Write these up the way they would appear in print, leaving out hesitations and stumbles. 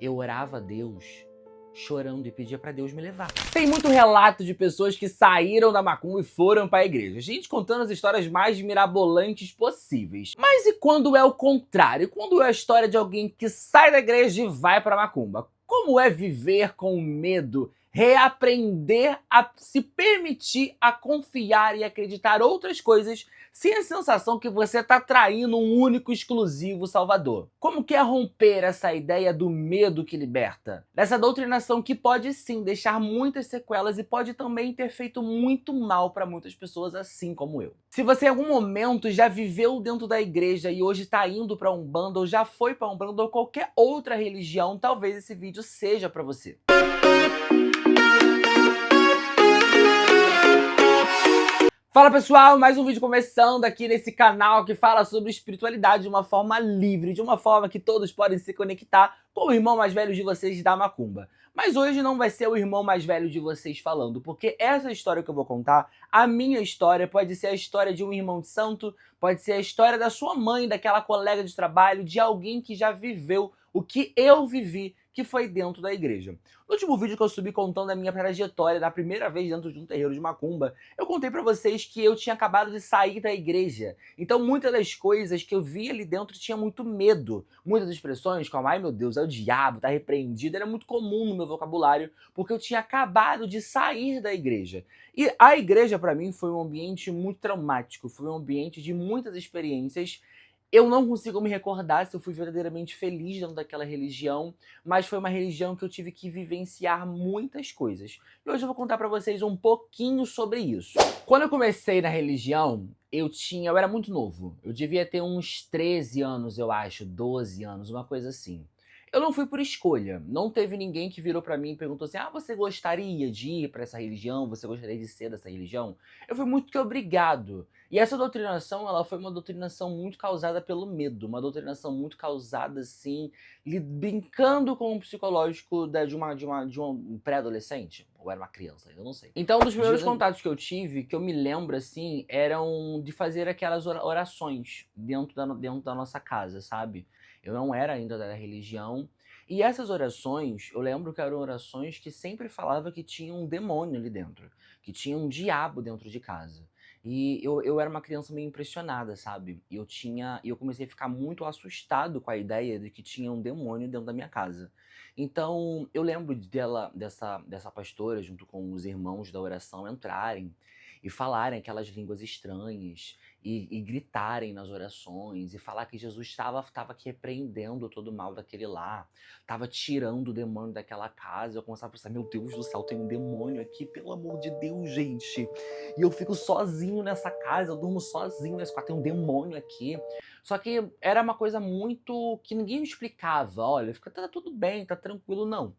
eu orava a Deus chorando e pedia pra Deus me levar. Tem muito relato de pessoas que saíram da macumba e foram pra igreja. Gente contando as histórias mais mirabolantes possíveis. Mas e quando é o contrário? Quando é a história de alguém que sai da igreja e vai pra macumba? Como é viver com medo? Reaprender a se permitir a confiar e acreditar outras coisas sem a sensação que você está traindo um único exclusivo salvador. Como que é romper essa ideia do medo que liberta? Dessa doutrinação que pode sim deixar muitas sequelas e pode também ter feito muito mal para muitas pessoas, assim como eu. Se você em algum momento já viveu dentro da igreja e hoje está indo para Umbanda ou já foi para Umbanda ou qualquer outra religião, talvez esse vídeo seja para você. Fala pessoal, mais um vídeo começando aqui nesse canal que fala sobre espiritualidade de uma forma livre, de uma forma que todos podem se conectar com o irmão mais velho de vocês da macumba. Mas hoje não vai ser o irmão mais velho de vocês falando, porque essa história que eu vou contar, a minha história, pode ser a história de um irmão de santo, pode ser a história da sua mãe, daquela colega de trabalho, de alguém que já viveu o que eu vivi, que foi dentro da igreja. No último vídeo que eu subi contando a minha trajetória da primeira vez dentro de um terreiro de macumba, eu contei pra vocês que eu tinha acabado de sair da igreja. Então muitas das coisas que eu via ali dentro tinha muito medo. Muitas expressões como, ai meu Deus, é o diabo, tá repreendido, era muito comum no meu vocabulário, porque eu tinha acabado de sair da igreja. E a igreja pra mim foi um ambiente muito traumático, foi um ambiente de muitas experiências. Eu não consigo me recordar se eu fui verdadeiramente feliz dentro daquela religião, mas foi uma religião que eu tive que vivenciar muitas coisas. E hoje eu vou contar pra vocês um pouquinho sobre isso. Quando eu comecei na religião, eu era muito novo. Eu devia ter uns 13 anos, eu acho, 12 anos, uma coisa assim. Eu não fui por escolha. Não teve ninguém que virou pra mim e perguntou assim: ah, você gostaria de ir pra essa religião? Você gostaria de ser dessa religião? Eu fui muito que obrigado. E essa doutrinação, ela foi uma doutrinação muito causada pelo medo, uma doutrinação muito causada, assim, brincando com o psicológico de um pré-adolescente, ou era uma criança, eu não sei. Então, um dos primeiros contatos que eu tive, que eu me lembro, assim, eram de fazer aquelas orações dentro da nossa casa, sabe? Eu não era ainda da religião, e essas orações, eu lembro que eram orações que sempre falava que tinha um demônio ali dentro, que tinha um diabo dentro de casa. E eu era uma criança meio impressionada, sabe? E eu comecei a ficar muito assustado com a ideia de que tinha um demônio dentro da minha casa. Então, eu lembro dessa pastora, junto com os irmãos da oração, entrarem e falarem aquelas línguas estranhas e gritarem nas orações e falar que Jesus estava aqui repreendendo todo o mal daquele lá, estava tirando o demônio daquela casa. Eu começava a pensar, meu Deus do céu, tem um demônio aqui, pelo amor de Deus, gente. E eu fico sozinho nessa casa, eu durmo sozinho nesse quarto, tem um demônio aqui. Só que era uma coisa muito que ninguém me explicava. Olha, fica, tá tudo bem, tá tranquilo, não.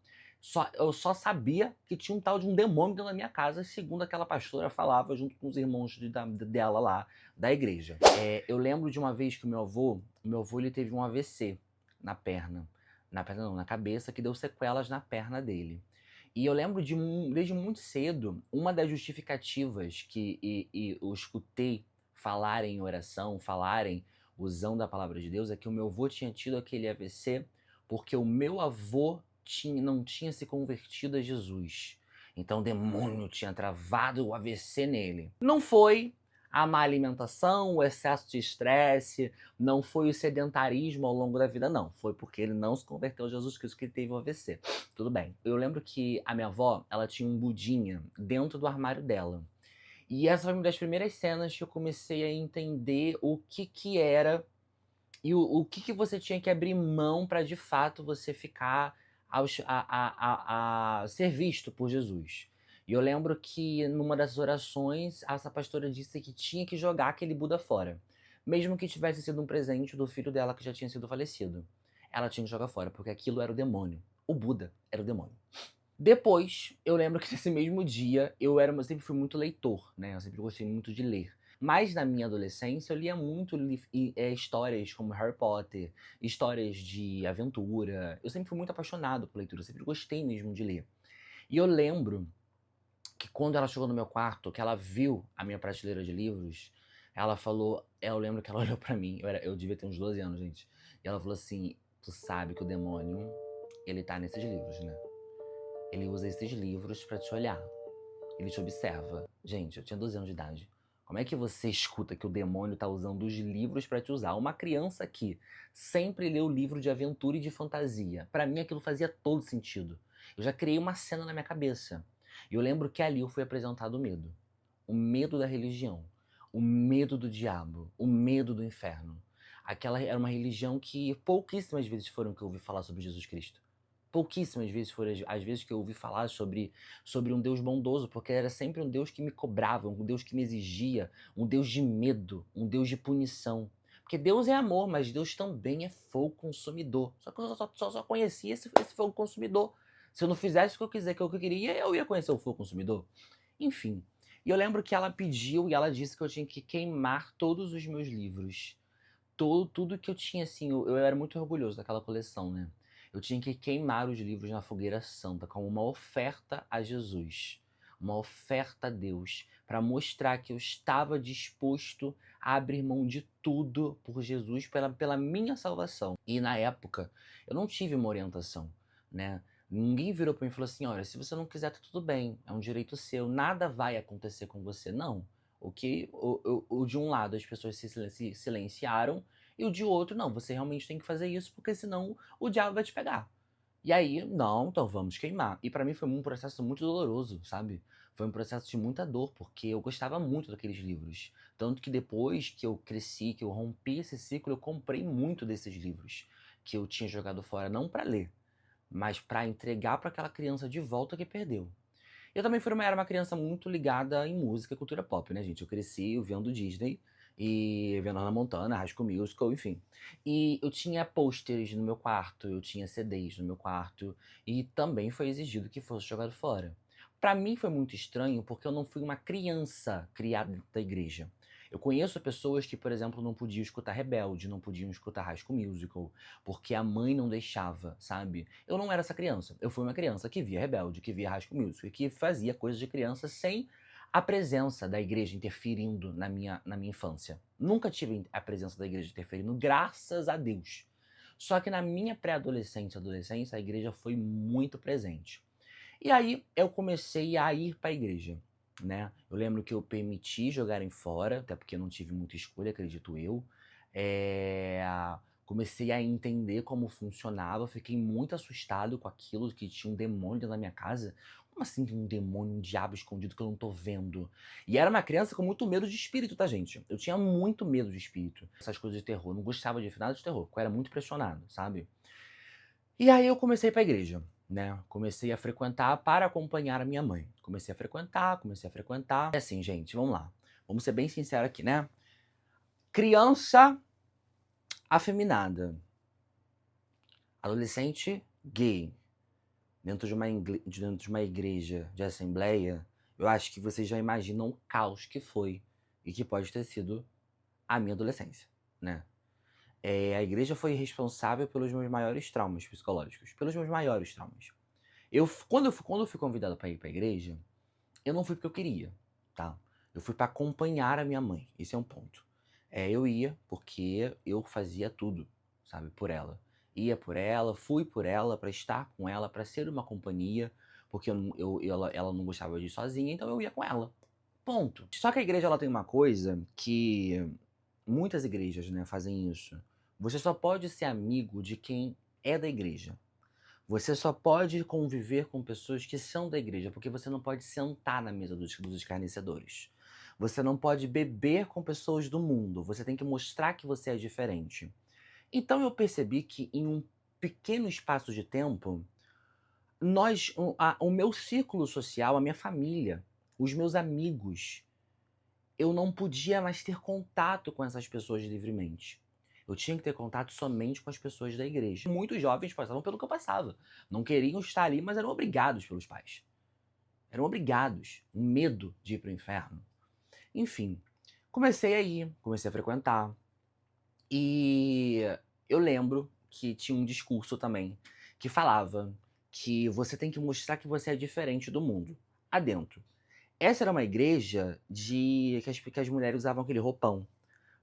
Eu só sabia que tinha um tal de um demônio dentro da minha casa, segundo aquela pastora falava, junto com os irmãos dela lá, da igreja. Eu lembro de uma vez que o meu avô ele teve um AVC na perna. Na perna não, na cabeça, que deu sequelas na perna dele. E eu lembro desde muito cedo, uma das justificativas que eu escutei falarem em oração, falarem usando a palavra de Deus, é que o meu avô tinha tido aquele AVC porque o meu avô não tinha se convertido a Jesus. Então o demônio tinha travado o AVC nele. Não foi a má alimentação, o excesso de estresse, não foi o sedentarismo ao longo da vida, não. Foi porque ele não se converteu a Jesus Cristo que ele teve o AVC. Tudo bem. Eu lembro que a minha avó, ela tinha um budinha dentro do armário dela. E essa foi uma das primeiras cenas que eu comecei a entender o que era e o que você tinha que abrir mão para de fato você ficar a ser visto por Jesus. E eu lembro que numa das orações, essa pastora disse que tinha que jogar aquele Buda fora. Mesmo que tivesse sido um presente do filho dela que já tinha sido falecido. Ela tinha que jogar fora, porque aquilo era o demônio. O Buda era o demônio. Depois, eu lembro que nesse mesmo dia, eu sempre fui muito leitor, né? Eu sempre gostei muito de ler. Mas na minha adolescência eu lia muito histórias como Harry Potter, histórias de aventura. Eu sempre fui muito apaixonado por leitura, eu sempre gostei mesmo de ler. E eu lembro que quando ela chegou no meu quarto, que ela viu a minha prateleira de livros, ela falou, eu lembro que ela olhou pra mim, eu devia ter uns 12 anos, gente. E ela falou assim, tu sabe que o demônio ele tá nesses livros, né? Ele usa esses livros pra te olhar. Ele te observa. Gente, eu tinha 12 anos de idade. Como é que você escuta que o demônio tá usando os livros pra te usar? Uma criança que sempre leu livro de aventura e de fantasia. Pra mim aquilo fazia todo sentido. Eu já criei uma cena na minha cabeça. E eu lembro que ali eu fui apresentado o medo. O medo da religião. O medo do diabo. O medo do inferno. Aquela era uma religião que pouquíssimas vezes foram que eu ouvi falar sobre Jesus Cristo. Pouquíssimas vezes foram as vezes que eu ouvi falar sobre um Deus bondoso, porque era sempre um Deus que me cobrava, um Deus que me exigia, um Deus de medo, um Deus de punição. Porque Deus é amor, mas Deus também é fogo consumidor. Só que eu só conhecia esse fogo consumidor. Se eu não fizesse o que eu quiser, o que eu queria, eu ia conhecer o fogo consumidor. Enfim. E eu lembro que ela pediu e ela disse que eu tinha que queimar todos os meus livros. Tudo que eu tinha, assim, eu era muito orgulhoso daquela coleção, né? Eu tinha que queimar os livros na fogueira santa como uma oferta a Jesus, uma oferta a Deus, para mostrar que eu estava disposto a abrir mão de tudo por Jesus, pela minha salvação. E na época, eu não tive uma orientação, né? Ninguém virou para mim e falou assim: olha, se você não quiser, tá tudo bem, é um direito seu, nada vai acontecer com você. Não. O de um lado as pessoas se silenciaram e o de outro, não, você realmente tem que fazer isso porque senão o diabo vai te pegar. E aí, não, então vamos queimar. E pra mim foi um processo muito doloroso, sabe? Foi um processo de muita dor, porque eu gostava muito daqueles livros. Tanto que depois que eu cresci, que eu rompi esse ciclo, eu comprei muito desses livros que eu tinha jogado fora, não pra ler, mas pra entregar pra aquela criança de volta que perdeu. Eu também era uma criança muito ligada em música e cultura pop, né, gente? Eu cresci vendo Disney e vendo Hannah Montana, High School Musical, enfim. E eu tinha pôsteres no meu quarto, eu tinha CDs no meu quarto, e também foi exigido que fosse jogado fora. Pra mim foi muito estranho porque eu não fui uma criança criada dentro da igreja. Eu conheço pessoas que, por exemplo, não podiam escutar Rebelde, não podiam escutar High School Musical, porque a mãe não deixava, sabe? Eu não era essa criança. Eu fui uma criança que via Rebelde, que via High School Musical, que fazia coisas de criança sem a presença da igreja interferindo na minha infância. Nunca tive a presença da igreja interferindo, graças a Deus. Só que na minha pré-adolescência e adolescência, a igreja foi muito presente. E aí eu comecei a ir para a igreja, né? Eu lembro que eu permiti jogarem fora, até porque eu não tive muita escolha, acredito eu. É, comecei a entender como funcionava, fiquei muito assustado com aquilo, que tinha um demônio dentro da minha casa. Como assim tem um demônio, um diabo escondido que eu não tô vendo? E era uma criança com muito medo de espírito, tá, gente? Eu tinha muito medo de espírito. Essas coisas de terror, eu não gostava de nada de terror, porque eu era muito pressionado, sabe? E aí eu comecei pra igreja, né? Comecei a frequentar para acompanhar a minha mãe. Comecei a frequentar, comecei a frequentar. É assim, gente, vamos lá. Vamos ser bem sinceros aqui, né? Criança afeminada, adolescente gay, dentro de uma igreja de assembleia, eu acho que vocês já imaginam o caos que foi e que pode ter sido a minha adolescência, né? A igreja foi responsável pelos meus maiores traumas psicológicos, pelos meus maiores traumas. Quando eu fui convidado para ir para a igreja, eu não fui porque eu queria, tá? Eu fui para acompanhar a minha mãe, esse é um ponto. Eu ia porque eu fazia tudo, sabe, por ela. Ia por ela, fui por ela, para estar com ela, para ser uma companhia, porque ela não gostava de ir sozinha, então eu ia com ela. Ponto. Só que a igreja ela tem uma coisa que muitas igrejas, né, fazem isso. Você só pode ser amigo de quem é da igreja. Você só pode conviver com pessoas que são da igreja, porque você não pode sentar na mesa dos escarnecedores. Você não pode beber com pessoas do mundo. Você tem que mostrar que você é diferente. Então eu percebi que em um pequeno espaço de tempo, o meu círculo social, a minha família, os meus amigos, eu não podia mais ter contato com essas pessoas livremente. Eu tinha que ter contato somente com as pessoas da igreja. Muitos jovens passavam pelo que eu passava. Não queriam estar ali, mas eram obrigados pelos pais. Eram obrigados. Um medo de ir para o inferno. Enfim, comecei a ir, comecei a frequentar. E eu lembro que tinha um discurso também que falava que você tem que mostrar que você é diferente do mundo. Adentro. Essa era uma igreja que as mulheres usavam aquele roupão.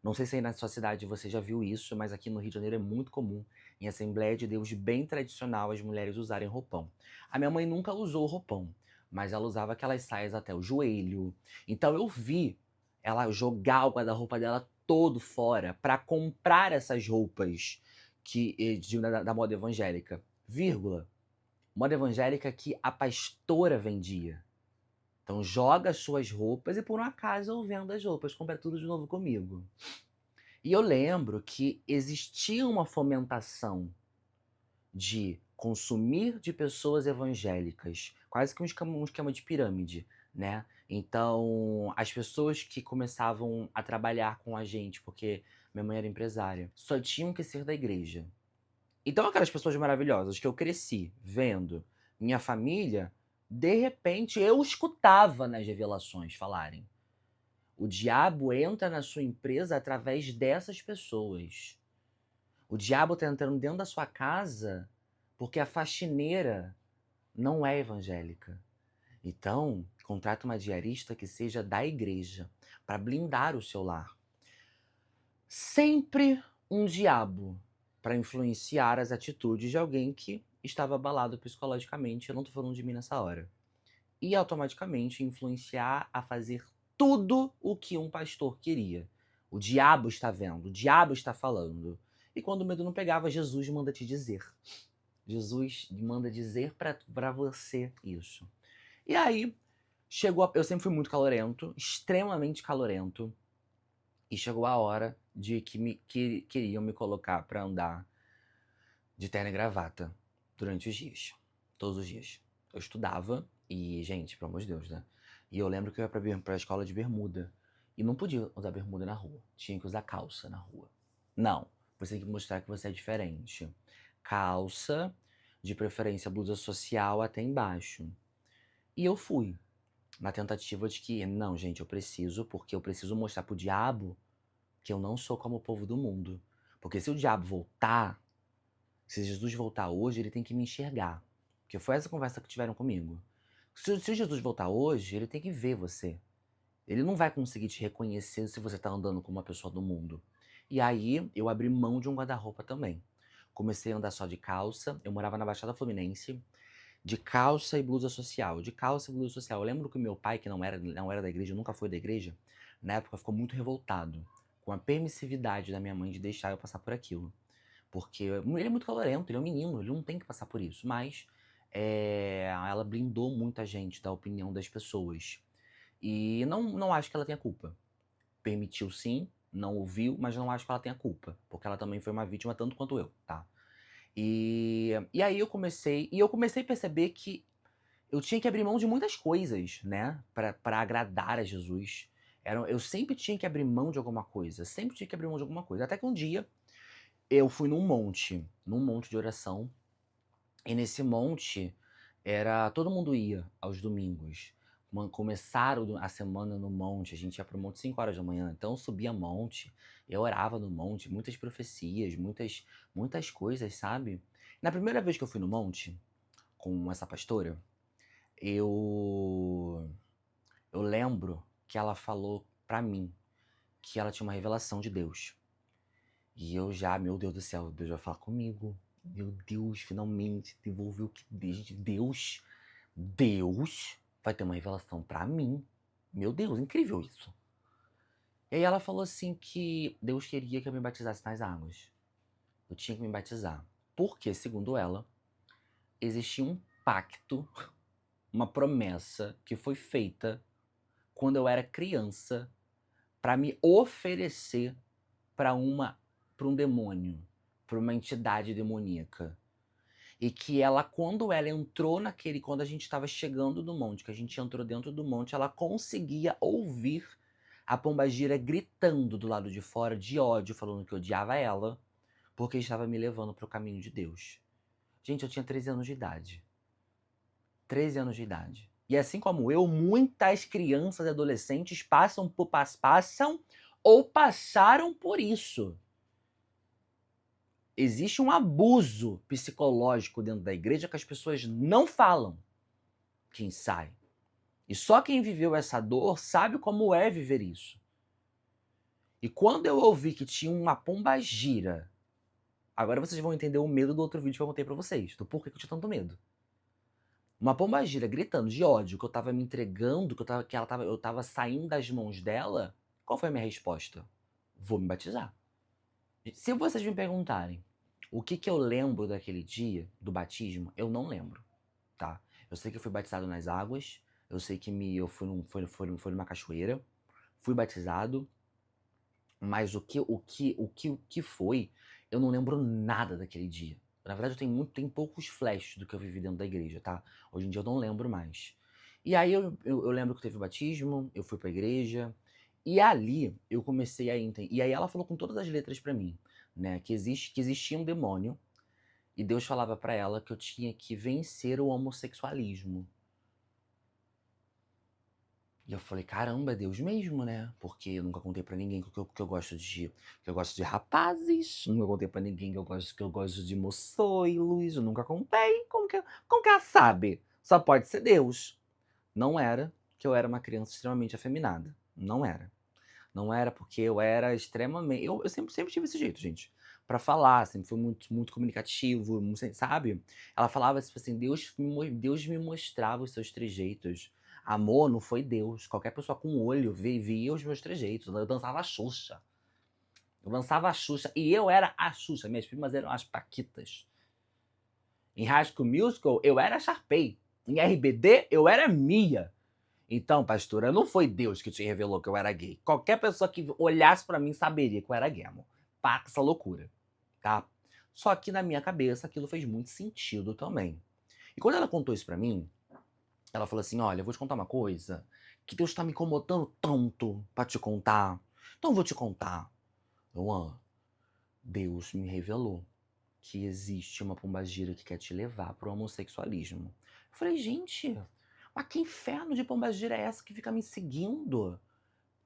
Não sei se aí na sua cidade você já viu isso, mas aqui no Rio de Janeiro é muito comum, em Assembleia de Deus bem tradicional, as mulheres usarem roupão. A minha mãe nunca usou roupão, mas ela usava aquelas saias até o joelho. Então eu vi ela jogar o guarda-roupa dela todo fora para comprar essas roupas da moda evangélica. Vírgula. Moda evangélica que a pastora vendia. Então joga as suas roupas e por um acaso eu vendo as roupas, compra tudo de novo comigo. E eu lembro que existia uma fomentação de consumir de pessoas evangélicas, quase que um esquema de pirâmide, né? Então, as pessoas que começavam a trabalhar com a gente, porque minha mãe era empresária, só tinham que ser da igreja. Então, aquelas pessoas maravilhosas que eu cresci vendo, minha família, de repente eu escutava nas revelações falarem: o diabo entra na sua empresa através dessas pessoas. O diabo está entrando dentro da sua casa porque a faxineira não é evangélica. Então, contrata uma diarista que seja da igreja para blindar o seu lar. Sempre um diabo para influenciar as atitudes de alguém que estava abalado psicologicamente. Eu não estou falando de mim nessa hora. E automaticamente influenciar a fazer tudo o que um pastor queria. O diabo está vendo, o diabo está falando. E quando o medo não pegava, Jesus manda te dizer. Jesus manda dizer para você isso. E aí, eu sempre fui muito calorento, extremamente calorento. E chegou a hora de que queriam me colocar para andar de terno e gravata durante os dias. Todos os dias. Eu estudava e, gente, pelo amor de Deus, né? E eu lembro que eu ia pra escola de bermuda. E não podia usar bermuda na rua. Tinha que usar calça na rua. Não. Você tem que mostrar que você é diferente. Calça, de preferência blusa social até embaixo. E eu fui. Na tentativa de que, não, gente, porque eu preciso mostrar pro diabo que eu não sou como o povo do mundo. Porque se o diabo voltar, se Jesus voltar hoje, ele tem que me enxergar. Porque foi essa conversa que tiveram comigo. Se Jesus voltar hoje, ele tem que ver você. Ele não vai conseguir te reconhecer se você tá andando como uma pessoa do mundo. E aí, eu abri mão de um guarda-roupa também. Comecei a andar só de calça. Eu morava na Baixada Fluminense. De calça e blusa social. De calça e blusa social. Eu lembro que o meu pai, que não era da igreja, nunca foi da igreja, na época ficou muito revoltado com a permissividade da minha mãe de deixar eu passar por aquilo. Porque ele é muito calorento, ele é um menino, ele não tem que passar por isso. Mas ela blindou muita gente da opinião das pessoas. E não acho que ela tenha culpa. Permitiu sim, não ouviu, mas não acho que ela tenha culpa. Porque ela também foi uma vítima tanto quanto eu, tá? E aí eu comecei a perceber que eu tinha que abrir mão de muitas coisas, né? Pra agradar a Jesus. Eu sempre tinha que abrir mão de alguma coisa. Sempre tinha que abrir mão de alguma coisa. Até que um dia eu fui num monte de oração. E nesse monte, todo mundo ia aos domingos. Começaram a semana no monte, a gente ia pro monte 5 horas da manhã, então eu subia monte, eu orava no monte, muitas profecias, muitas coisas, sabe? Na primeira vez que eu fui no monte, com essa pastora, eu lembro que ela falou pra mim que ela tinha uma revelação de Deus. E eu já, meu Deus do céu, Deus vai falar comigo. Meu Deus, finalmente devolveu que Deus vai ter uma revelação pra mim. Meu Deus, incrível isso. E aí ela falou assim que Deus queria que eu me batizasse nas águas. Eu tinha que me batizar. Porque, segundo ela, existia um pacto, uma promessa que foi feita quando eu era criança pra me oferecer pra um demônio, pra uma entidade demoníaca. E que ela, quando ela entrou quando a gente estava chegando no monte, que a gente entrou dentro do monte, ela conseguia ouvir a pombagira gritando do lado de fora de ódio, falando que odiava ela, porque estava me levando para o caminho de Deus. Gente, eu tinha 13 anos de idade. 13 anos de idade. E assim como eu, muitas crianças e adolescentes passam ou passaram por isso. Existe um abuso psicológico dentro da igreja que as pessoas não falam quem sai. E só quem viveu essa dor sabe como é viver isso. E quando eu ouvi que tinha uma pombagira, agora vocês vão entender o medo do outro vídeo que eu contei pra vocês, do porquê que eu tinha tanto medo. Uma pombagira gritando de ódio, que eu tava me entregando, eu tava saindo das mãos dela, qual foi a minha resposta? Vou me batizar. Se vocês me perguntarem o que eu lembro daquele dia, do batismo, eu não lembro, tá? Eu sei que eu fui batizado nas águas, eu sei que eu fui numa cachoeira, fui batizado, mas o que foi, eu não lembro nada daquele dia. Na verdade, tem poucos flashes do que eu vivi dentro da igreja, tá? Hoje em dia eu não lembro mais. E aí eu lembro que teve o batismo, eu fui pra igreja, e ali eu comecei a entender. E aí ela falou com todas as letras pra mim, né? Que existia um demônio, e Deus falava pra ela que eu tinha que vencer o homossexualismo. E eu falei, caramba, é Deus mesmo, né? Porque eu nunca contei pra ninguém que eu gosto de rapazes, nunca contei pra ninguém que eu gosto de moçoilos, eu nunca contei. Como que ela sabe? Só pode ser Deus. Não era que eu era uma criança extremamente afeminada. Não era. Não era porque eu era extremamente. Eu sempre tive esse jeito, gente. Pra falar, sempre fui muito comunicativo, sabe? Ela falava tipo assim: Deus me mostrava os seus trejeitos. Amor, não foi Deus. Qualquer pessoa com olho via os meus trejeitos. Eu dançava a Xuxa. Eu dançava a Xuxa. E eu era a Xuxa. Minhas primas eram as Paquitas. Em High School Musical, eu era a Sharpay. Em RBD, eu era Mia. Então, pastora, não foi Deus que te revelou que eu era gay. Qualquer pessoa que olhasse pra mim saberia que eu era gay, amor. Para com essa loucura, tá? Só que na minha cabeça aquilo fez muito sentido também. E quando ela contou isso pra mim, ela falou assim: olha, eu vou te contar uma coisa que Deus tá me incomodando tanto pra te contar. Então eu vou te contar. Luan, Deus me revelou que existe uma pombagira que quer te levar pro homossexualismo. Eu falei, gente, mas que inferno de pombagira é essa que fica me seguindo?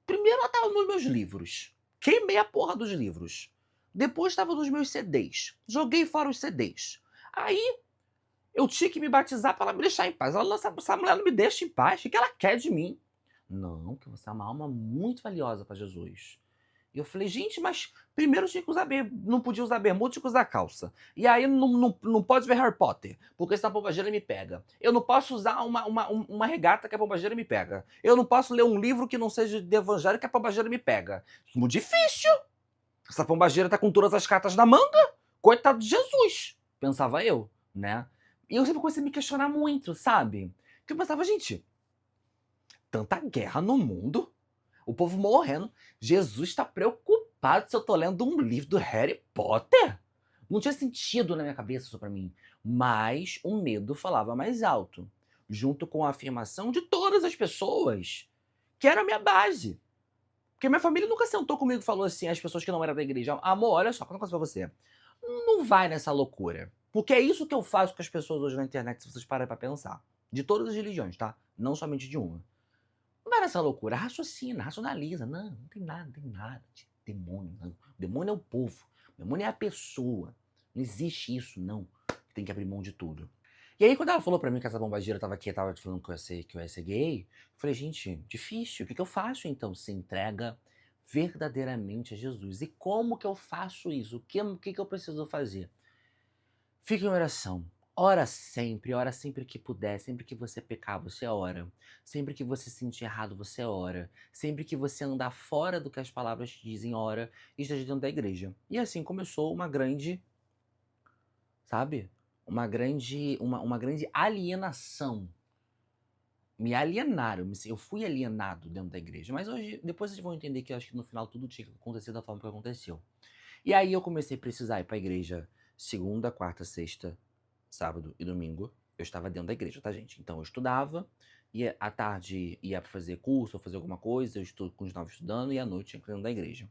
Primeiro ela tava nos meus livros. Queimei a porra dos livros. Depois estava nos meus CDs. Joguei fora os CDs. Aí eu tinha que me batizar para ela me deixar em paz. Essa mulher não me deixa em paz. O que ela quer de mim? Não, que você é uma alma muito valiosa para Jesus. E eu falei, gente, mas primeiro eu tinha que usar não podia usar bermuda, tinha que usar calça. E aí não pode ver Harry Potter, porque senão a pombagira me pega. Eu não posso usar uma regata que a pombagira me pega. Eu não posso ler um livro que não seja de evangelho que a pombagira me pega. Muito difícil. Essa pombagira tá com todas as cartas na manga. Coitado de Jesus, pensava eu, né? E eu sempre comecei a me questionar muito, sabe? Porque eu pensava, gente, tanta guerra no mundo, o povo morrendo. Jesus está preocupado se eu tô lendo um livro do Harry Potter? Não tinha sentido na minha cabeça isso pra mim. Mas o medo falava mais alto, junto com a afirmação de todas as pessoas que era a minha base. Porque minha família nunca sentou comigo e falou assim, as pessoas que não eram da igreja: amor, olha só, uma coisa pra você. Não vai nessa loucura. Porque é isso que eu faço com as pessoas hoje na internet, se vocês pararem pra pensar. De todas as religiões, tá? Não somente de uma. Não vai nessa loucura, raciocina, racionaliza. Não tem nada de demônio, não. O demônio é o povo, o demônio é a pessoa. Não existe isso, não. Tem que abrir mão de tudo. E aí, quando ela falou pra mim que essa bombageira tava aqui, tava falando que eu ia ser gay, eu falei, gente, difícil. O que eu faço então? Se entrega verdadeiramente a Jesus. E como que eu faço isso? O que eu preciso fazer? Fique em oração. Ora sempre que puder, sempre que você pecar, você ora. Sempre que você se sentir errado, você ora. Sempre que você andar fora do que as palavras te dizem, ora e esteja dentro da igreja. E assim começou uma grande, sabe? Uma grande alienação. Me alienaram, eu fui alienado dentro da igreja. Mas hoje, depois vocês vão entender que eu acho que no final tudo tinha que acontecer da forma que aconteceu. E aí eu comecei a precisar ir pra igreja segunda, quarta, sexta, sábado e domingo. Eu estava dentro da igreja, tá, gente? Então eu estudava, e à tarde ia fazer curso ou fazer alguma coisa, eu continuava estudando, e à noite ia dentro da igreja.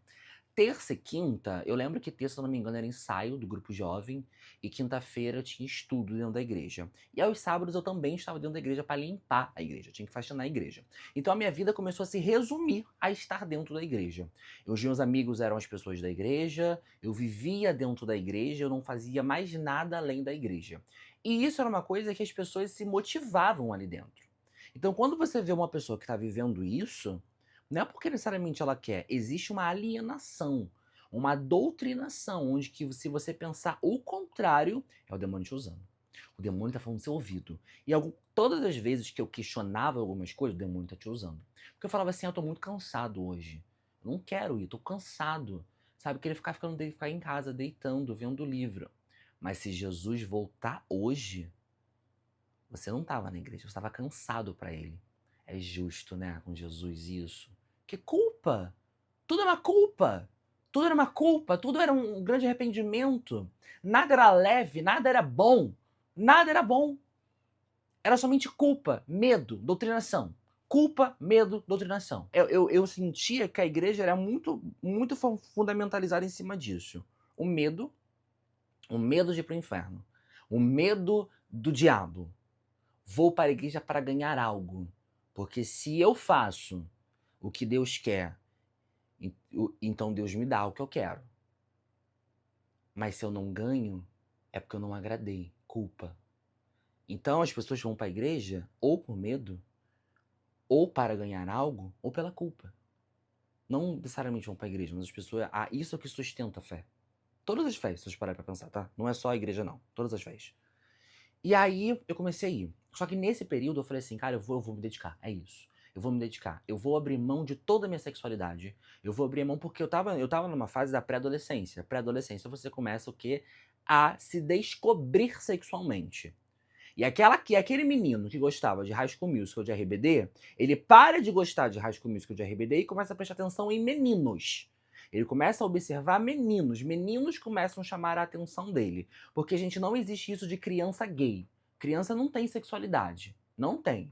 Terça e quinta, eu lembro que terça, se eu não me engano, era ensaio do grupo jovem, e quinta-feira tinha estudo dentro da igreja. E aos sábados eu também estava dentro da igreja para limpar a igreja, tinha que faxinar a igreja. Então a minha vida começou a se resumir a estar dentro da igreja. Os meus amigos eram as pessoas da igreja, eu vivia dentro da igreja, eu não fazia mais nada além da igreja. E isso era uma coisa que as pessoas se motivavam ali dentro. Então quando você vê uma pessoa que está vivendo isso, Não é porque necessariamente ela quer, existe uma alienação, uma doutrinação, onde que se você pensar o contrário, é o demônio te usando. O demônio tá falando no seu ouvido. E todas as vezes que eu questionava algumas coisas, o demônio tá te usando. Porque eu falava assim, eu tô muito cansado hoje. Eu não quero ir, tô cansado. Sabe, eu queria ficar em casa, deitando, vendo livro. Mas se Jesus voltar hoje, você não estava na igreja, você estava cansado para ele. É justo, né, com Jesus isso. Que culpa! Tudo é uma culpa! Tudo era uma culpa, tudo era um grande arrependimento. Nada era leve, nada era bom. Nada era bom. Era somente culpa, medo, doutrinação. Culpa, medo, doutrinação. Eu sentia que a igreja era muito fundamentalizada em cima disso. O medo de ir pro inferno. O medo do diabo. Vou para a igreja para ganhar algo. Porque se eu faço o que Deus quer, então Deus me dá o que eu quero. Mas se eu não ganho, é porque eu não agradei. Culpa. Então as pessoas vão para a igreja ou por medo, ou para ganhar algo, ou pela culpa. Não necessariamente vão para a igreja, mas as pessoas... isso é o que sustenta a fé. Todas as fés, se vocês pararem para pensar, tá? Não é só a igreja, não. Todas as fés. E aí eu comecei a ir. Só que nesse período eu falei assim, cara, eu vou me dedicar, é isso. Eu vou me dedicar. Eu vou abrir mão de toda a minha sexualidade. Eu vou abrir mão porque eu tava numa fase da pré-adolescência. Pré-adolescência você começa o quê? A se descobrir sexualmente. E aquele menino que gostava de High School Musical de RBD, ele para de gostar de High School Musical de RBD e começa a prestar atenção em meninos. Ele começa a observar meninos. Meninos começam a chamar a atenção dele. Porque, gente, não existe isso de criança gay. Criança não tem sexualidade. Não tem.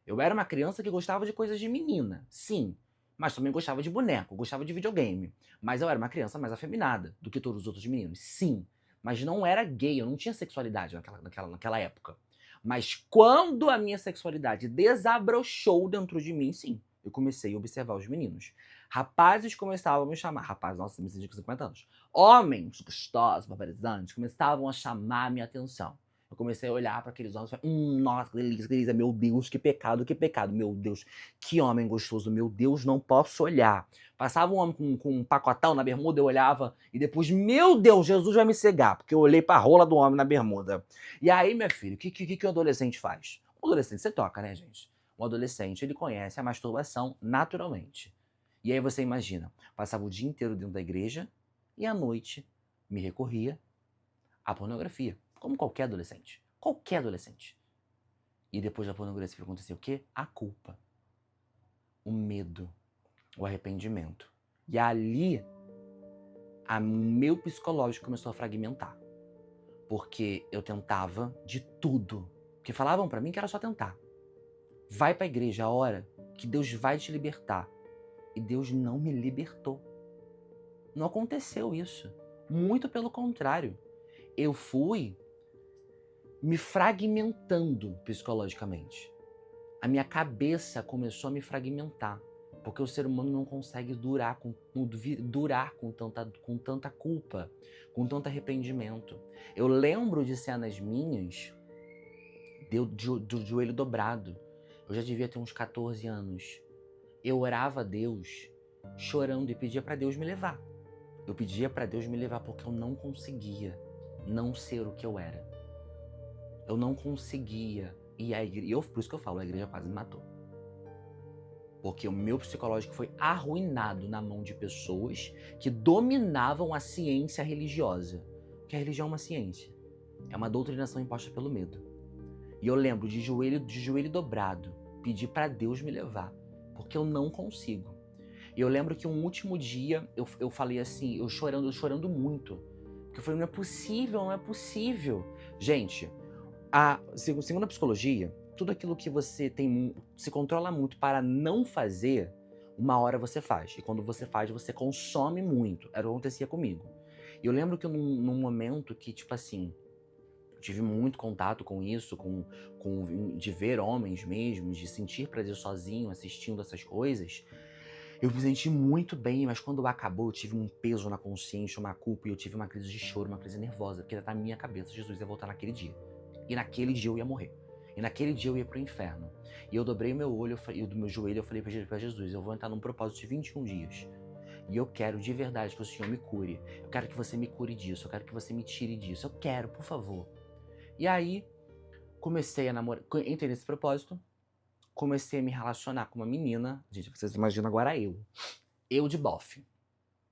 Eu era uma criança que gostava de coisas de menina, sim. Mas também gostava de boneco, gostava de videogame. Mas eu era uma criança mais afeminada do que todos os outros meninos, sim. Mas não era gay, eu não tinha sexualidade naquela época. Mas quando a minha sexualidade desabrochou dentro de mim, sim. Eu comecei a observar os meninos. Rapazes começavam a me chamar. Rapazes, nossa, me senti com 50 anos. Homens gostosos, barbarizantes, começavam a chamar a minha atenção. Eu comecei a olhar para aqueles homens e falei, nossa, que delícia, meu Deus, que pecado, meu Deus, que homem gostoso, meu Deus, não posso olhar. Passava um homem com um pacotão na bermuda, eu olhava e depois, meu Deus, Jesus vai me cegar, porque eu olhei pra rola do homem na bermuda. E aí, minha filha, o que um adolescente faz? Um adolescente, você toca, né, gente? Um adolescente, ele conhece a masturbação naturalmente. E aí você imagina, passava o dia inteiro dentro da igreja e à noite me recorria à pornografia. Como qualquer adolescente. Qualquer adolescente. E depois da pornografia aconteceu o quê? A culpa. O medo. O arrependimento. E ali, o meu psicológico começou a fragmentar. Porque eu tentava de tudo. Porque falavam pra mim que era só tentar. Vai pra igreja a hora que Deus vai te libertar. E Deus não me libertou. Não aconteceu isso. Muito pelo contrário. Eu fui me fragmentando psicologicamente. A minha cabeça começou a me fragmentar, porque o ser humano não consegue durar com tanta culpa, com tanto arrependimento. Eu lembro de cenas minhas do joelho dobrado. Eu já devia ter uns 14 anos. Eu orava a Deus chorando e pedia para Deus me levar. Eu pedia para Deus me levar porque eu não conseguia não ser o que eu era. Eu não conseguia. E por isso que eu falo, a igreja quase me matou. Porque o meu psicológico foi arruinado na mão de pessoas que dominavam a ciência religiosa. Porque a religião é uma ciência. É uma doutrinação imposta pelo medo. E eu lembro de joelho dobrado, pedir para Deus me levar. Porque eu não consigo. E eu lembro que um último dia eu falei assim, eu chorando muito. Porque eu falei, não é possível, não é possível. Gente, segundo a psicologia, tudo aquilo que você se controla muito para não fazer, uma hora você faz. E quando você faz, você consome muito. Era o que acontecia comigo. E eu lembro que num momento que, tipo assim, eu tive muito contato com isso, de ver homens mesmo, de sentir prazer sozinho, assistindo essas coisas, eu me senti muito bem, mas quando acabou, eu tive um peso na consciência, uma culpa, e eu tive uma crise de choro, uma crise nervosa, porque na minha cabeça Jesus ia voltar naquele dia. E naquele dia eu ia morrer. E naquele dia eu ia pro inferno. E eu dobrei o meu olho, e do meu joelho eu falei pra Jesus, eu vou entrar num propósito de 21 dias. E eu quero de verdade que o Senhor me cure. Eu quero que você me cure disso, eu quero que você me tire disso. Eu quero, por favor. E aí, comecei a namorar, entrei nesse propósito, comecei a me relacionar com uma menina. Gente, vocês imaginam agora eu. Eu de bofe.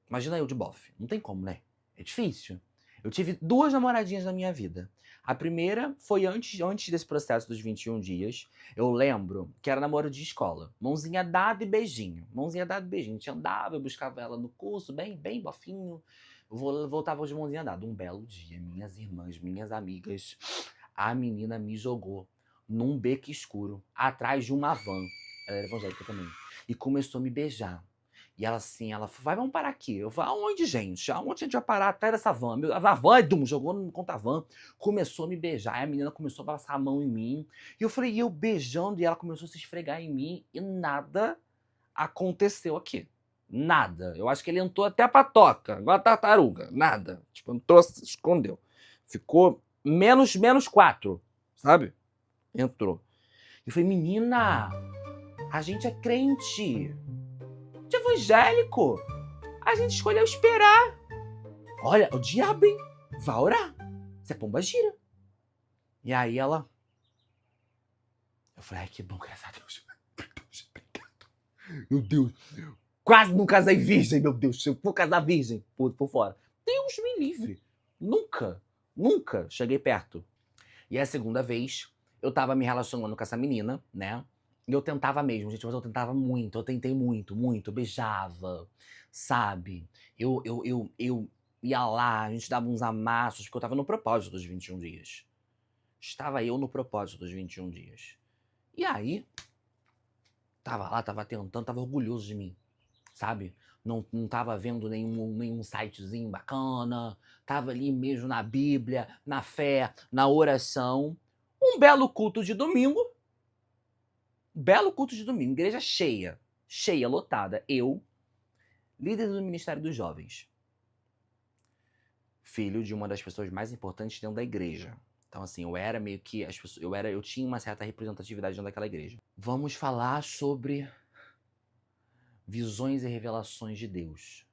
Imagina eu de bofe. Não tem como, né? É difícil. Eu tive 2 namoradinhas na minha vida. A primeira foi antes desse processo dos 21 dias. Eu lembro que era namoro de escola. Mãozinha dada e beijinho. Mãozinha dada e beijinho. A gente andava, eu buscava ela no curso, bem bofinho. Eu voltava de mãozinha dada. Um belo dia, minhas irmãs, minhas amigas, a menina me jogou num beco escuro, atrás de uma van. Ela era evangélica também. E começou a me beijar. E ela assim, ela falou, vamos parar aqui. Eu falei, aonde, gente? Aonde a gente vai parar? Atrás dessa van. A van, jogou no contra-van. Começou a me beijar. Aí a menina começou a passar a mão em mim. E eu falei, e eu beijando, e ela começou a se esfregar em mim. E nada aconteceu aqui. Nada. Eu acho que ele entrou até a patoca, igual a tartaruga. Nada. Tipo, entrou, se escondeu. Ficou menos 4, sabe? Entrou. Eu falei, menina, a gente é crente. De evangélico, a gente escolheu esperar. Olha, o diabo, hein? Vai orar. Você é pomba gira. E aí ela... Eu falei, ai, que bom, graças a Deus. Meu Deus. Quase não casei virgem, meu Deus. Se eu for casar virgem, por fora. Deus me livre. Nunca cheguei perto. E a segunda vez, eu tava me relacionando com essa menina, né? E eu tentava mesmo, gente, mas eu tentava muito. Eu tentei muito. Eu beijava, sabe? Eu ia lá, a gente dava uns amassos, porque eu tava no propósito dos 21 dias. Estava eu no propósito dos 21 dias. E aí, tava lá, tava tentando, tava orgulhoso de mim, sabe? Não tava vendo nenhum sitezinho bacana, tava ali mesmo na Bíblia, na fé, na oração. Um belo culto de domingo, igreja cheia, lotada. Eu, líder do Ministério dos Jovens, filho de uma das pessoas mais importantes dentro da igreja. Então, assim, eu era meio que eu tinha uma certa representatividade dentro daquela igreja. Vamos falar sobre visões e revelações de Deus.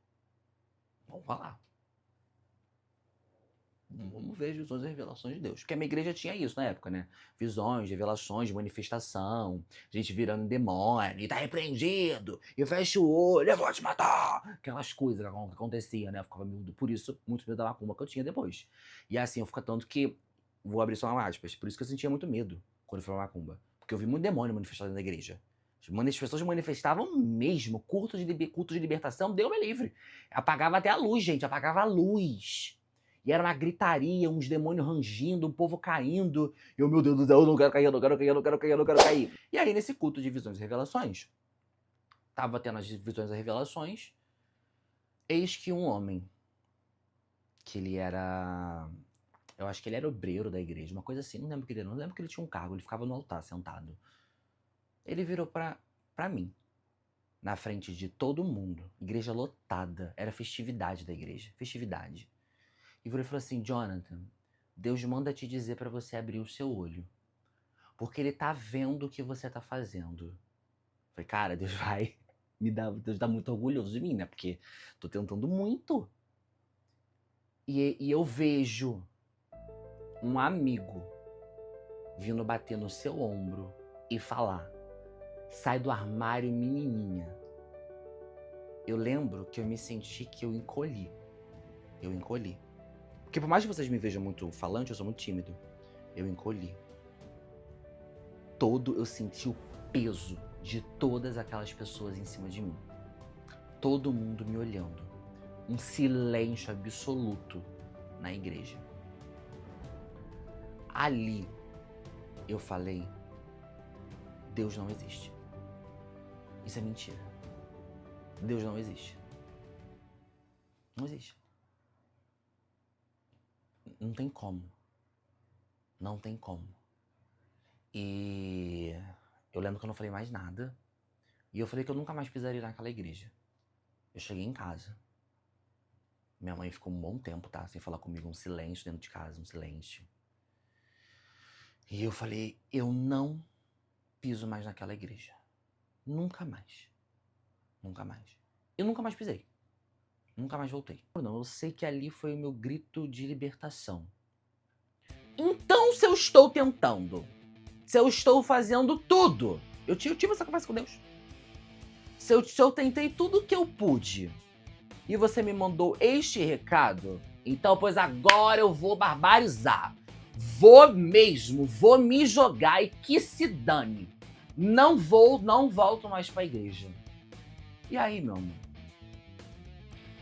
Vamos falar. Vamos ver as visões e revelações de Deus. Porque a minha igreja tinha isso na época, né? Visões, revelações de manifestação, gente virando demônio, e tá repreendido, e fecha o olho, eu vou te matar. Aquelas coisas que aconteciam, né? Eu ficava por isso, muito medo da macumba que eu tinha depois. E assim, eu fico tanto que, vou abrir só uma aspas, por isso que eu sentia muito medo quando eu fui pra macumba. Porque eu vi muito demônio manifestado na igreja. As pessoas manifestavam mesmo, culto de libertação, Deus me livre. Apagava até a luz, gente, apagava a luz. E era uma gritaria, uns demônios rangindo, um povo caindo. E eu, meu Deus do céu, eu não quero cair, eu não quero cair, eu não quero cair, eu não quero cair. E aí, nesse culto de visões e revelações, tava tendo as visões e revelações, eis que um homem, que ele era... Eu acho que ele era obreiro da igreja, uma coisa assim, não lembro que ele era, não lembro que ele tinha um cargo, ele ficava no altar, sentado. Ele virou pra mim, na frente de todo mundo, igreja lotada, era festividade da igreja, festividade. E virou e falou assim, Jonathan, Deus manda te dizer pra você abrir o seu olho. Porque ele tá vendo o que você tá fazendo. Eu falei, cara, Deus tá muito orgulhoso de mim, né? Porque tô tentando muito. E eu vejo um amigo vindo bater no seu ombro e falar, sai do armário, menininha. Eu lembro que eu me senti que eu encolhi. Porque por mais que vocês me vejam muito falante, eu sou muito tímido. Eu encolhi. Eu senti o peso de todas aquelas pessoas em cima de mim. Todo mundo me olhando. Um silêncio absoluto na igreja. Ali, eu falei, Deus não existe. Isso é mentira. Deus não existe. Não existe. Não tem como. Não tem como. E eu lembro que eu não falei mais nada. E eu falei que eu nunca mais pisaria naquela igreja. Eu cheguei em casa. Minha mãe ficou um bom tempo, tá? Sem falar comigo, um silêncio dentro de casa, um silêncio. E eu falei, eu não piso mais naquela igreja. Nunca mais. Nunca mais. Eu nunca mais pisei. Nunca mais voltei. Não, eu sei que ali foi o meu grito de libertação. Então, se eu estou tentando, se eu estou fazendo tudo, eu tive essa conversa com Deus. Se eu tentei tudo que eu pude e você me mandou este recado, então, pois agora eu vou barbarizar. Vou mesmo, vou me jogar e que se dane. Não volto mais pra igreja. E aí, meu amor?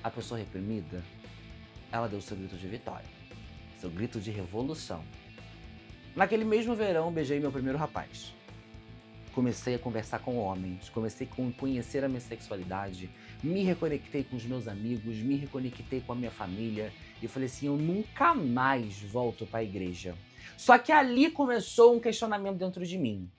A pessoa reprimida, ela deu seu grito de vitória. Seu grito de revolução. Naquele mesmo verão, beijei meu primeiro rapaz. Comecei a conversar com homens, comecei a conhecer a minha sexualidade, me reconectei com os meus amigos, me reconectei com a minha família e falei assim, eu nunca mais volto para a igreja. Só que ali começou um questionamento dentro de mim.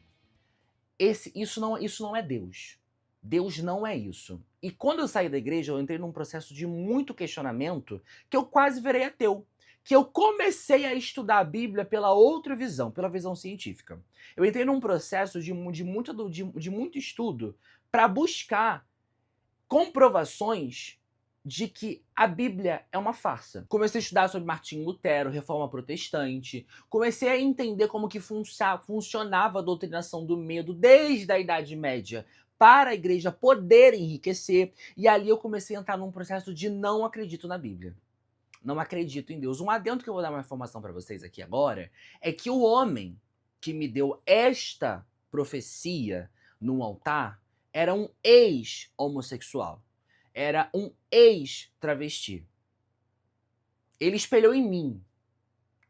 Isso não é Deus. Deus não é isso. E quando eu saí da igreja, eu entrei num processo de muito questionamento que eu quase virei ateu. Que eu comecei a estudar a Bíblia pela outra visão, pela visão científica. Eu entrei num processo de muito estudo para buscar comprovações de que a Bíblia é uma farsa. Comecei a estudar sobre Martinho Lutero, Reforma Protestante, comecei a entender como que funcionava a doutrinação do medo desde a Idade Média para a igreja poder enriquecer, e ali eu comecei a entrar num processo de não acredito na Bíblia. Não acredito em Deus. Um adendo que eu vou dar uma informação para vocês aqui agora é que o homem que me deu esta profecia no altar era um ex-homossexual. Era um ex-travesti. Ele espelhou em mim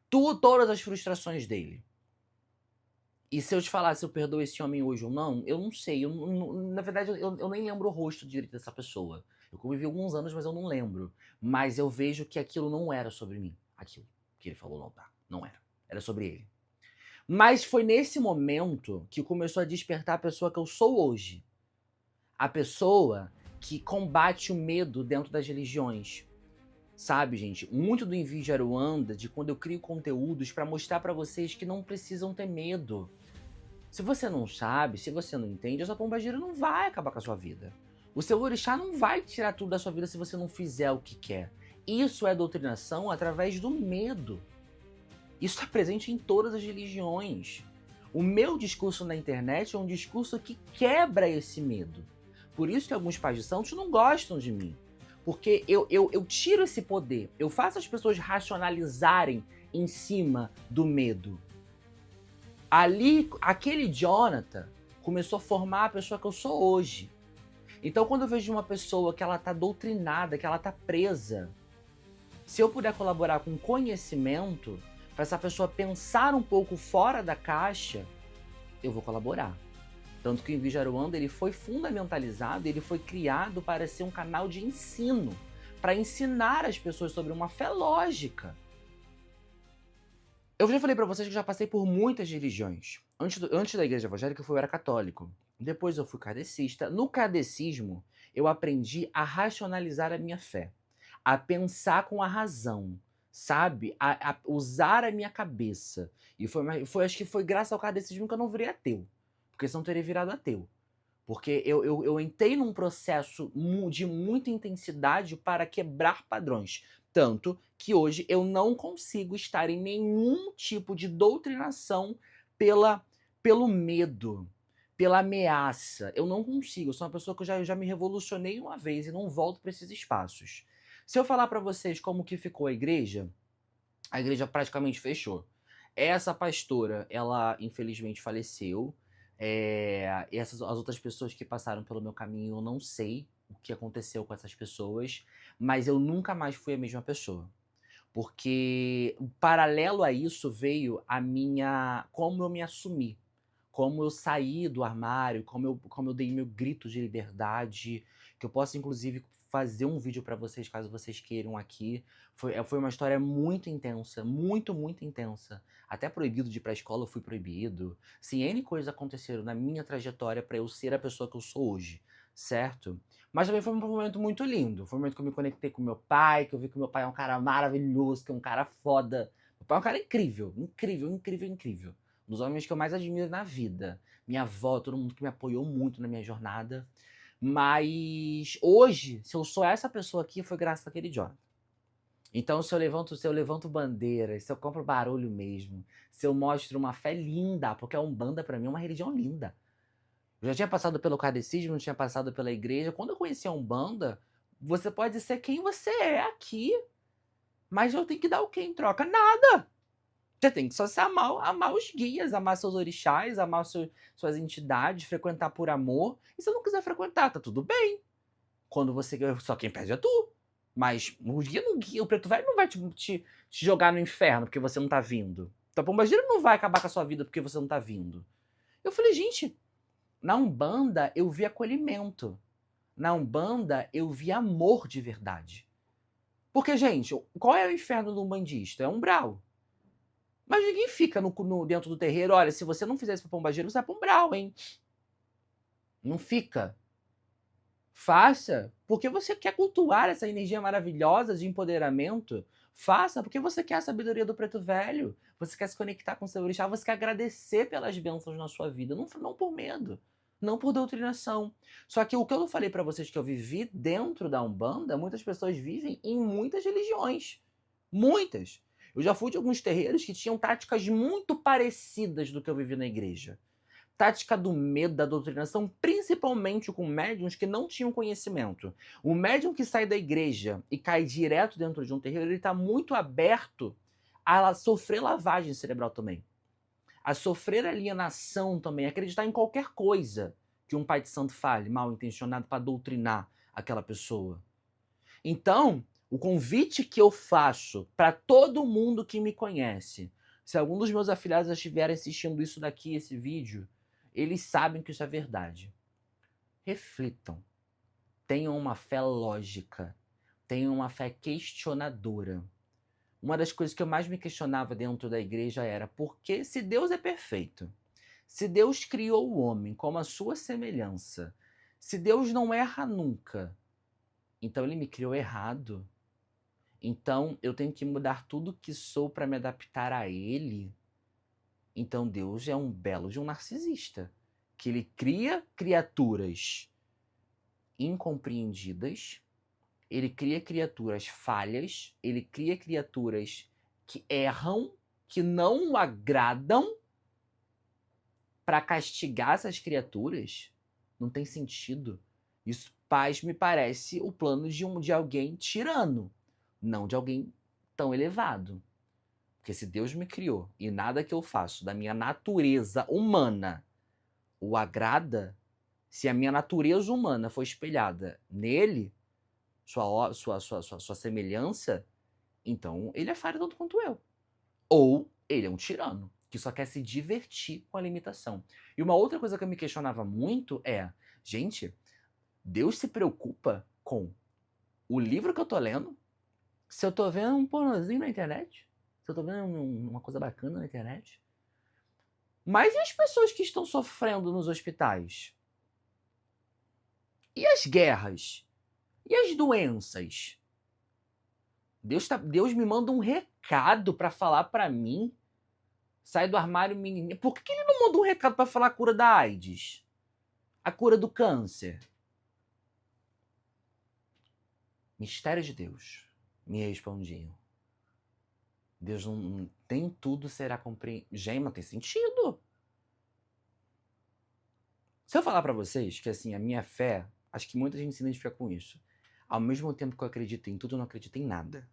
todas as frustrações dele. E se eu te falar se eu perdoo esse homem hoje ou não, eu não sei. Na verdade, eu nem lembro o rosto direito dessa pessoa. Eu convivi alguns anos, mas eu não lembro. Mas eu vejo que aquilo não era sobre mim. Aquilo que ele falou no altar. Não era. Era sobre ele. Mas foi nesse momento que começou a despertar a pessoa que eu sou hoje. A pessoa que combate o medo dentro das religiões. Sabe, gente? Muito do Envio de Aruanda, de quando eu crio conteúdos para mostrar para vocês que não precisam ter medo. Se você não sabe, se você não entende, essa pombagira não vai acabar com a sua vida. O seu orixá não vai tirar tudo da sua vida se você não fizer o que quer. Isso é doutrinação através do medo. Isso está presente em todas as religiões. O meu discurso na internet é um discurso que quebra esse medo. Por isso que alguns pais de santos não gostam de mim. Porque eu tiro esse poder, eu faço as pessoas racionalizarem em cima do medo. Ali, aquele Jonathan começou a formar a pessoa que eu sou hoje. Então, quando eu vejo uma pessoa que ela tá doutrinada, que ela tá presa, se eu puder colaborar com conhecimento, para essa pessoa pensar um pouco fora da caixa, eu vou colaborar. Tanto que o Envio de Aruanda, ele foi fundamentalizado, ele foi criado para ser um canal de ensino, para ensinar as pessoas sobre uma fé lógica. Eu já falei pra vocês que já passei por muitas religiões. Antes da igreja evangélica, eu era católico. Depois eu fui kardecista. No kardecismo, eu aprendi a racionalizar a minha fé. A pensar com a razão, sabe? A usar a minha cabeça. E acho que foi graças ao kardecismo que eu não virei ateu. Porque senão eu teria virado ateu. Porque eu entrei num processo de muita intensidade para quebrar padrões. Tanto que hoje eu não consigo estar em nenhum tipo de doutrinação pelo medo, pela ameaça. Eu não consigo. Eu sou uma pessoa que eu já me revolucionei uma vez e não volto para esses espaços. Se eu falar para vocês como que ficou a igreja praticamente fechou. Essa pastora, ela infelizmente faleceu. As outras pessoas que passaram pelo meu caminho, eu não sei o que aconteceu com essas pessoas, mas eu nunca mais fui a mesma pessoa. Porque paralelo a isso veio como eu me assumi, como eu saí do armário, como eu dei meu grito de liberdade, que eu posso inclusive fazer um vídeo pra vocês, caso vocês queiram aqui. Foi uma história muito intensa, muito intensa. Até proibido de ir pra escola, eu fui proibido. Sim, N coisas aconteceram na minha trajetória pra eu ser a pessoa que eu sou hoje, certo? Mas também foi um momento muito lindo. Foi um momento que eu me conectei com meu pai, que eu vi que meu pai é um cara maravilhoso, que é um cara foda. Meu pai é um cara incrível, incrível. dos homens que eu mais admiro na vida. Minha avó, todo mundo que me apoiou muito na minha jornada. Mas hoje, se eu sou essa pessoa aqui, foi graças àquele Jonathan. Então, se eu levanto bandeiras, se eu compro barulho mesmo, se eu mostro uma fé linda, porque a Umbanda pra mim é uma religião linda. Eu já tinha passado pelo kardecismo, tinha passado pela igreja. Quando eu conheci a Umbanda, você pode ser quem você é aqui, mas eu tenho que dar o quê em troca? Nada! Você tem que só se amar os guias, amar seus orixás, amar suas entidades, frequentar por amor. E se não quiser frequentar, tá tudo bem. Quando você. Só quem perde é tu. Mas o preto velho não vai te jogar no inferno porque você não tá vindo. Então, a pombagira não vai acabar com a sua vida porque você não tá vindo. Eu falei, gente, na Umbanda eu vi acolhimento. Na Umbanda eu vi amor de verdade. Porque, gente, qual é o inferno do umbandista? É umbral. Mas ninguém fica dentro do terreiro, olha, se você não fizer isso pra pombagira, você vai pra umbral, hein? Não fica. Faça porque você quer cultuar essa energia maravilhosa de empoderamento. Faça porque você quer a sabedoria do preto velho. Você quer se conectar com o seu orixá, você quer agradecer pelas bênçãos na sua vida. Não por medo, não por doutrinação. Só que o que eu falei pra vocês que eu vivi dentro da Umbanda, muitas pessoas vivem em muitas religiões. Muitas. Eu já fui de alguns terreiros que tinham táticas muito parecidas do que eu vivi na igreja. Tática do medo, da doutrinação, principalmente com médiuns que não tinham conhecimento. O médium que sai da igreja e cai direto dentro de um terreiro, ele está muito aberto a sofrer lavagem cerebral também. A sofrer alienação também, a acreditar em qualquer coisa que um pai de santo fale, mal intencionado para doutrinar aquela pessoa. Então, o convite que eu faço para todo mundo que me conhece, se algum dos meus afiliados estiverem assistindo isso daqui, esse vídeo, eles sabem que isso é verdade. Reflitam. Tenham uma fé lógica. Tenham uma fé questionadora. Uma das coisas que eu mais me questionava dentro da igreja era por que, se Deus é perfeito, se Deus criou o homem como a sua semelhança, se Deus não erra nunca, então ele me criou errado. Então eu tenho que mudar tudo que sou para me adaptar a ele. Então Deus é um belo de um narcisista, que ele cria criaturas incompreendidas, ele cria criaturas falhas, ele cria criaturas que erram, que não o agradam, para castigar essas criaturas. Não tem sentido. Isso me parece o plano de alguém tirano, não de alguém tão elevado. Porque se Deus me criou e nada que eu faço da minha natureza humana o agrada, se a minha natureza humana for espelhada nele, sua semelhança, então ele é falho tanto quanto eu. Ou ele é um tirano, que só quer se divertir com a limitação. E uma outra coisa que eu me questionava muito é, gente, Deus se preocupa com o livro que eu tô lendo? Se eu tô vendo um pornozinho na internet? Se eu tô vendo uma coisa bacana na internet? Mas e as pessoas que estão sofrendo nos hospitais? E as guerras? E as doenças? Deus me manda um recado pra falar pra mim. Sai do armário, menininha. Por que ele não manda um recado pra falar a cura da AIDS? A cura do câncer? Mistério de Deus, me respondiam. Deus não tem tudo será compreendido. Gente, mas tem sentido. Se eu falar pra vocês que assim, a minha fé, acho que muita gente se identifica com isso. Ao mesmo tempo que eu acredito em tudo, eu não acredito em nada.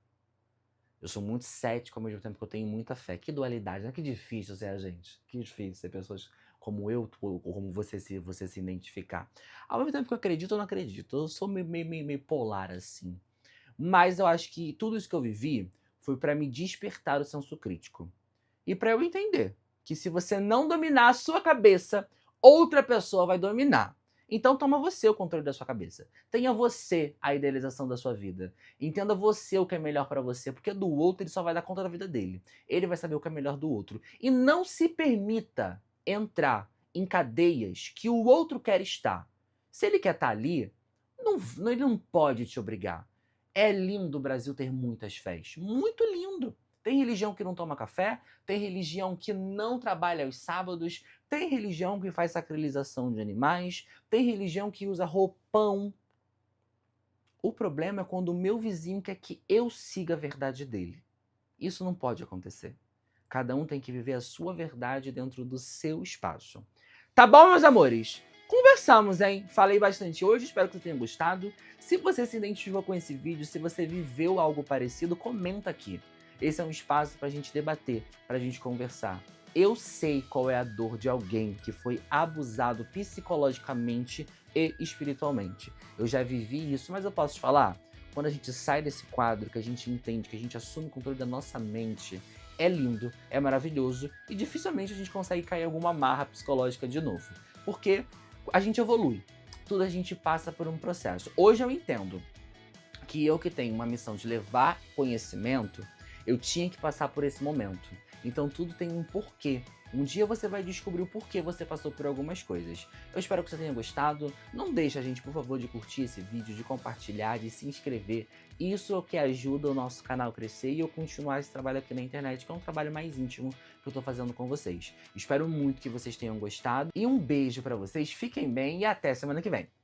Eu sou muito cético ao mesmo tempo que eu tenho muita fé. Que dualidade, né? Que difícil ser a gente. Que difícil ser pessoas como eu ou como você se identificar. Ao mesmo tempo que eu acredito, eu não acredito. Eu sou meio polar assim. Mas eu acho que tudo isso que eu vivi foi para me despertar o senso crítico. E para eu entender que se você não dominar a sua cabeça, outra pessoa vai dominar. Então toma você o controle da sua cabeça. Tenha você a idealização da sua vida. Entenda você o que é melhor para você, porque do outro ele só vai dar conta da vida dele. Ele vai saber o que é melhor do outro. E não se permita entrar em cadeias que o outro quer estar. Se ele quer estar ali, ele não pode te obrigar. É lindo o Brasil ter muitas fés. Muito lindo. Tem religião que não toma café, tem religião que não trabalha aos sábados, tem religião que faz sacralização de animais, tem religião que usa roupão. O problema é quando o meu vizinho quer que eu siga a verdade dele. Isso não pode acontecer. Cada um tem que viver a sua verdade dentro do seu espaço. Tá bom, meus amores? Conversamos, hein? Falei bastante hoje, espero que você tenha gostado. Se você se identificou com esse vídeo, se você viveu algo parecido, comenta aqui. Esse é um espaço pra gente debater, pra gente conversar. Eu sei qual é a dor de alguém que foi abusado psicologicamente e espiritualmente. Eu já vivi isso, mas eu posso te falar? Quando a gente sai desse quadro, que a gente entende, que a gente assume o controle da nossa mente, é lindo, é maravilhoso e dificilmente a gente consegue cair em alguma amarra psicológica de novo. Porque a gente evolui, tudo a gente passa por um processo. Hoje eu entendo que eu que tenho uma missão de levar conhecimento, eu tinha que passar por esse momento. Então tudo tem um porquê. Um dia você vai descobrir o porquê você passou por algumas coisas. Eu espero que você tenha gostado. Não deixe a gente, por favor, de curtir esse vídeo, de compartilhar, de se inscrever. Isso é o que ajuda o nosso canal a crescer e eu continuar esse trabalho aqui na internet, que é um trabalho mais íntimo que eu tô fazendo com vocês. Espero muito que vocês tenham gostado. E um beijo pra vocês, fiquem bem e até semana que vem.